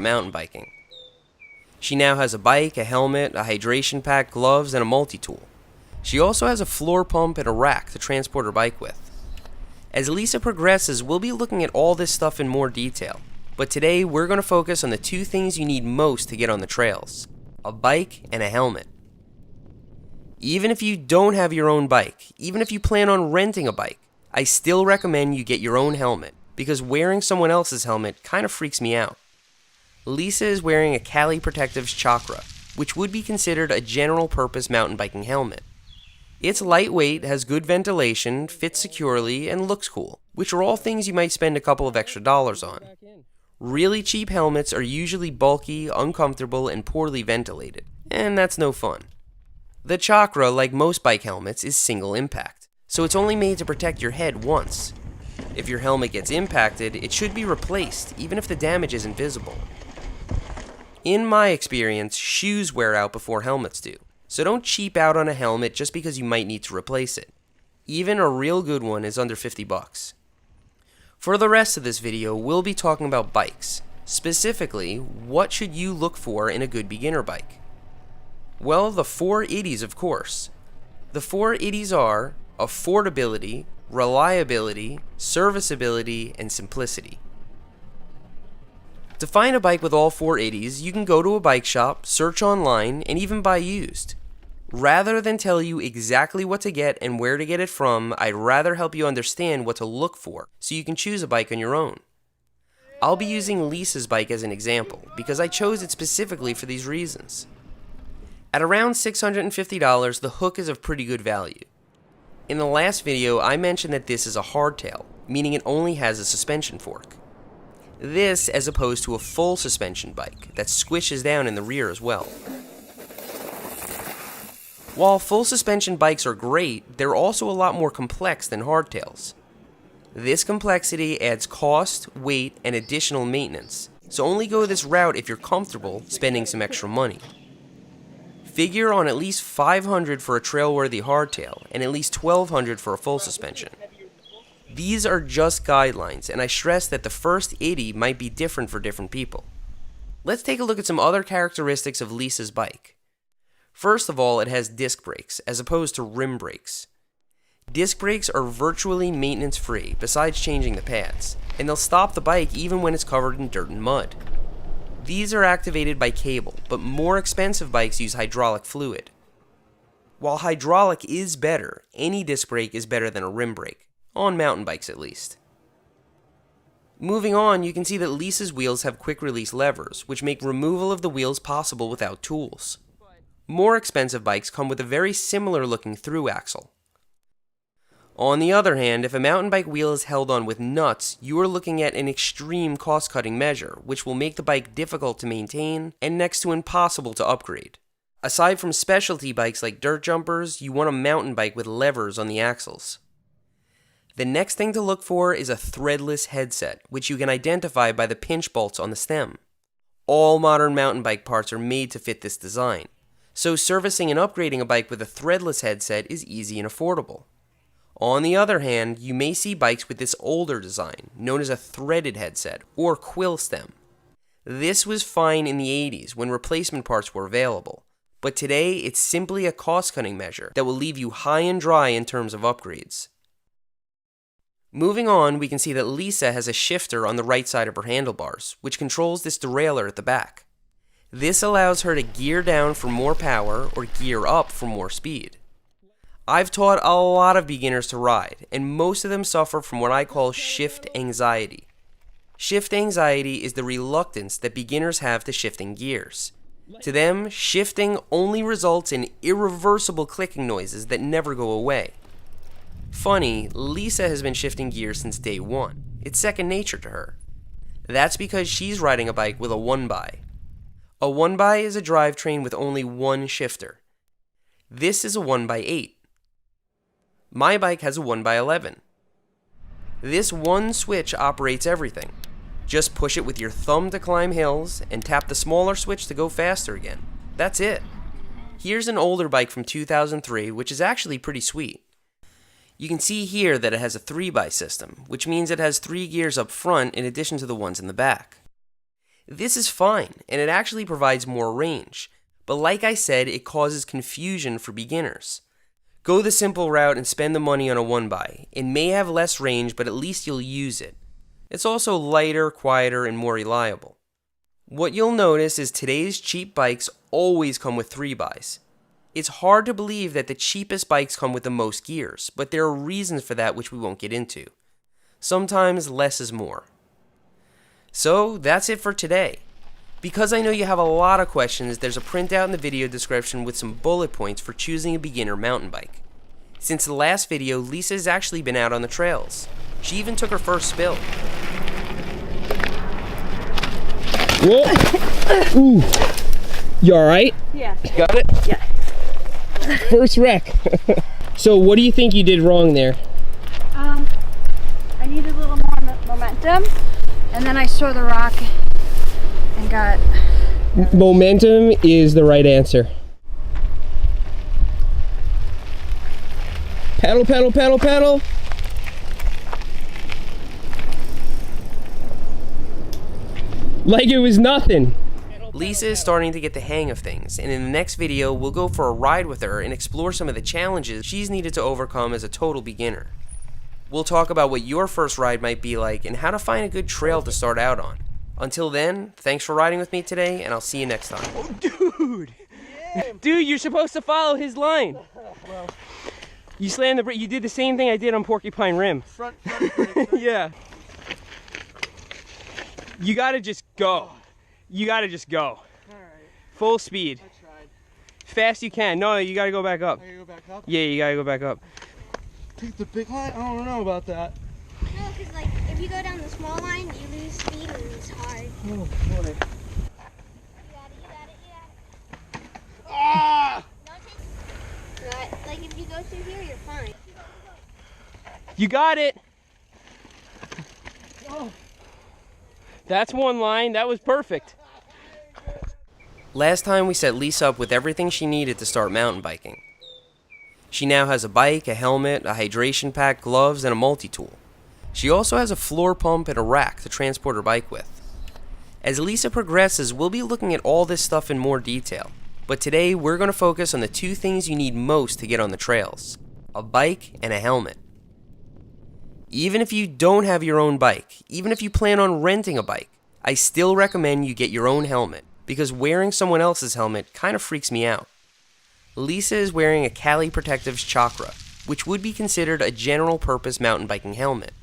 mountain biking. She now has a bike, a helmet, a hydration pack, gloves, and a multi-tool. She also has a floor pump and a rack to transport her bike with. As Lisa progresses, we'll be looking at all this stuff in more detail, but today we're going to focus on the two things you need most to get on the trails: a bike and a helmet. Even if you don't have your own bike, even if you plan on renting a bike, I still recommend you get your own helmet, because wearing someone else's helmet kind of freaks me out. Lisa is wearing a Cali Protectives Chakra, which would be considered a general purpose mountain biking helmet. It's lightweight, has good ventilation, fits securely, and looks cool, which are all things you might spend a couple of extra dollars on. Really cheap helmets are usually bulky, uncomfortable, and poorly ventilated, and that's no fun. The Chakra, like most bike helmets, is single impact, so it's only made to protect your head once. If your helmet gets impacted, it should be replaced, even if the damage isn't visible. In my experience, shoes wear out before helmets do, so don't cheap out on a helmet just because you might need to replace it. Even a real good one is under $50. For the rest of this video, we'll be talking about bikes. Specifically, what should you look for in a good beginner bike? Well, the 4 itties, of course. The 4 itties are affordability, reliability, serviceability, and simplicity. To find a bike with all 4 itties, you can go to a bike shop, search online, and even buy used. Rather than tell you exactly what to get and where to get it from, I'd rather help you understand what to look for so you can choose a bike on your own. I'll be using Lisa's bike as an example because I chose it specifically for these reasons. At around $650, the hook is of pretty good value. In the last video, I mentioned that this is a hardtail, meaning it only has a suspension fork. This as opposed to a full suspension bike that squishes down in the rear as well. While full suspension bikes are great, they're also a lot more complex than hardtails. This complexity adds cost, weight, and additional maintenance, so only go this route if you're comfortable spending some extra money. Figure on at least $500 for a trail-worthy hardtail and at least $1,200 for a full suspension. These are just guidelines, and I stress that the first itty might be different for different people. Let's take a look at some other characteristics of Lisa's bike. First of all, it has disc brakes, as opposed to rim brakes. Disc brakes are virtually maintenance-free, besides changing the pads, and they'll stop the bike even when it's covered in dirt and mud. These are activated by cable, but more expensive bikes use hydraulic fluid. While hydraulic is better, any disc brake is better than a rim brake, on mountain bikes at least. Moving on, you can see that Lisa's wheels have quick-release levers, which make removal of the wheels possible without tools. More expensive bikes come with a very similar-looking through axle. On the other hand, if a mountain bike wheel is held on with nuts, you are looking at an extreme cost-cutting measure, which will make the bike difficult to maintain and next to impossible to upgrade. Aside from specialty bikes like dirt jumpers, you want a mountain bike with levers on the axles. The next thing to look for is a threadless headset, which you can identify by the pinch bolts on the stem. All modern mountain bike parts are made to fit this design, so servicing and upgrading a bike with a threadless headset is easy and affordable. On the other hand, you may see bikes with this older design, known as a threaded headset, or quill stem. This was fine in the 80s when replacement parts were available, but today it's simply a cost-cutting measure that will leave you high and dry in terms of upgrades. Moving on, we can see that Lisa has a shifter on the right side of her handlebars, which controls this derailleur at the back. This allows her to gear down for more power or gear up for more speed. I've taught a lot of beginners to ride, and most of them suffer from what I call shift anxiety. Shift anxiety is the reluctance that beginners have to shifting gears. To them, shifting only results in irreversible clicking noises that never go away. Funny, Lisa has been shifting gears since day one. It's second nature to her. That's because she's riding a bike with a 1x. A 1x is a drivetrain with only one shifter. This is a 1x8. My bike has a 1x11. This one switch operates everything. Just push it with your thumb to climb hills and tap the smaller switch to go faster again. That's it. Here's an older bike from 2003, which is actually pretty sweet. You can see here that it has a 3x system, which means it has 3 gears up front in addition to the ones in the back. This is fine, and it actually provides more range, but like I said, it causes confusion for beginners. Go the simple route and spend the money on a 1x. It may have less range, but at least you'll use it. It's also lighter, quieter, and more reliable. What you'll notice is today's cheap bikes always come with 3xs. It's hard to believe that the cheapest bikes come with the most gears, but there are reasons for that which we won't get into. Sometimes less is more. So that's it for today. Because I know you have a lot of questions, there's a printout in the video description with some bullet points for choosing a beginner mountain bike. Since the last video, Lisa has actually been out on the trails. She even took her first spill. Whoa! Ooh. You alright? Yeah. Got it? Yeah. First wreck. So what do you think you did wrong there? I needed a little more momentum, and then I saw the rock and got... Momentum is the right answer. Pedal, pedal, pedal, pedal. Like it was nothing. Lisa is starting to get the hang of things, and in the next video, we'll go for a ride with her and explore some of the challenges she's needed to overcome as a total beginner. We'll talk about what your first ride might be like and how to find a good trail to start out on. Until then, thanks for riding with me today, and I'll see you next time. Oh, dude! Yeah. Dude, you're supposed to follow his line. Well, you slammed the brake. You did the same thing I did on Porcupine Rim. Front brake. Yeah. You gotta just go. You gotta just go. All right. Full speed. I tried. Fast you can. No, you gotta go back up. I gotta go back up? Yeah, you gotta go back up. Take the big line? I don't know about that. No, because like if you go down the small line, you lose speed and it's hard. Oh boy. You got it, you got it. Ah! Don't take... Right, like if you go through here, you're fine. You got it. Oh. That's one line. That was perfect. Last time we set Lisa up with everything she needed to start mountain biking. She now has a bike, a helmet, a hydration pack, gloves, and a multi-tool. She also has a floor pump and a rack to transport her bike with. As Lisa progresses, we'll be looking at all this stuff in more detail, but today we're going to focus on the two things you need most to get on the trails: a bike and a helmet. Even if you don't have your own bike, even if you plan on renting a bike, I still recommend you get your own helmet, because wearing someone else's helmet kind of freaks me out. Lisa is wearing a Cali Protectives Chakra, which would be considered a general purpose mountain biking helmet.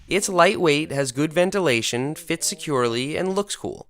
It's lightweight, has good ventilation, fits securely, and looks cool.